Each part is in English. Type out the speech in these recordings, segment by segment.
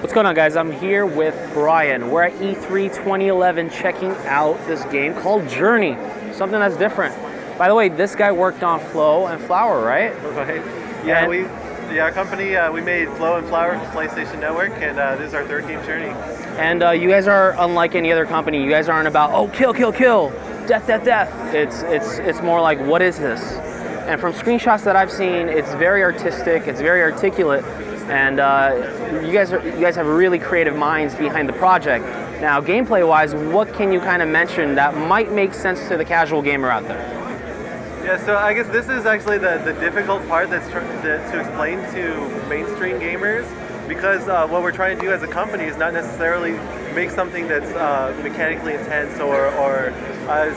What's going on, guys? I'm here with Brian. We're at E3 2011 checking out this game called Journey, something that's different. By the way, this guy worked on Flow and Flower, right? Right. Yeah, our company, we made Flow and Flower for PlayStation Network, and this is our third game, Journey. And you guys are unlike any other company. You guys aren't about, oh, kill, kill, kill, death, death, death. It's more like, what is this? And from screenshots that I've seen, it's very artistic, it's very articulate, and you guys have really creative minds behind the project. Now, gameplay-wise, what can you kind of mention that might make sense to the casual gamer out there? Yeah, so I guess this is actually the difficult part to explain to mainstream gamers, because what we're trying to do as a company is not necessarily make something that's mechanically intense or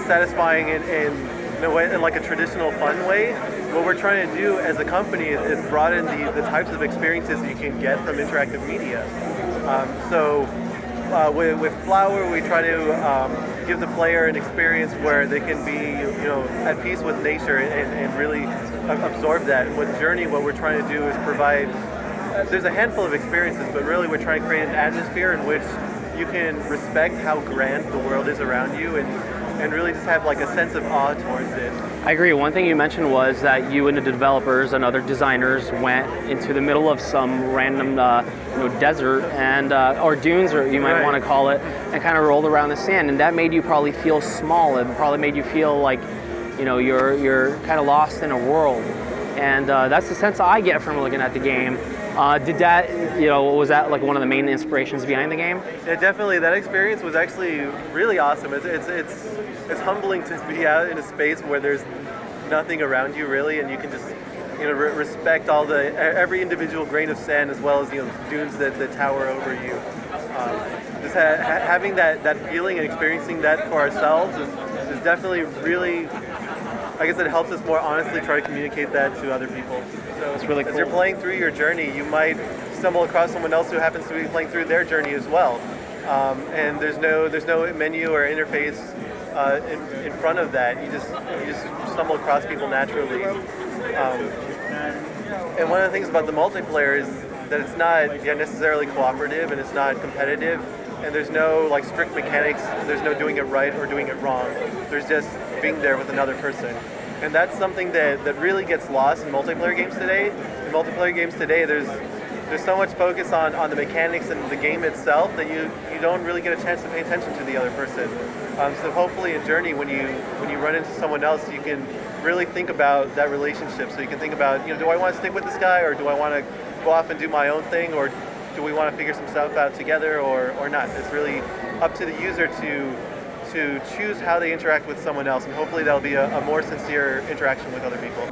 satisfying in a way, in like a traditional fun way. What we're trying to do as a company is broaden the types of experiences you can get from interactive media. With Flower, we try to give the player an experience where they can be, at peace with nature and really absorb that. And with Journey, what we're trying to do is provide. There's a handful of experiences, but really we're trying to create an atmosphere in which you can respect how grand the world is around you and really just have like a sense of awe towards it. I agree. One thing you mentioned was that you and the developers and other designers went into the middle of some random desert and or dunes, or you might want to call it, and kind of rolled around the sand, and that made you probably feel small. It probably made you feel like you're kind of lost in a world, and that's the sense I get from looking at the game. Did that, was that like one of the main inspirations behind the game? Yeah, definitely. That experience was actually really awesome. It's humbling to be out in a space where there's nothing around you really, and you can just respect every individual grain of sand, as well as dunes that tower over you. Just having that feeling and experiencing that for ourselves is definitely really. I guess it helps us more honestly try to communicate that to other people. So it's really cool. As you're playing through your journey, you might stumble across someone else who happens to be playing through their journey as well. And there's no menu or interface in front of that. You just stumble across people naturally. And one of the things about the multiplayer is that it's not necessarily cooperative, and it's not competitive, and there's no like strict mechanics. There's no doing it right or doing it wrong. There's just being there with another person. And that's something that really gets lost in multiplayer games today. In multiplayer games today, there's so much focus on the mechanics and the game itself that you don't really get a chance to pay attention to the other person. So hopefully in Journey, when you run into someone else, you can really think about that relationship. So you can think about, do I want to stick with this guy, or do I want to go off and do my own thing, or do we want to figure some stuff out together, or not? It's really up to the user to choose how they interact with someone else, and hopefully that'll be a more sincere interaction with other people.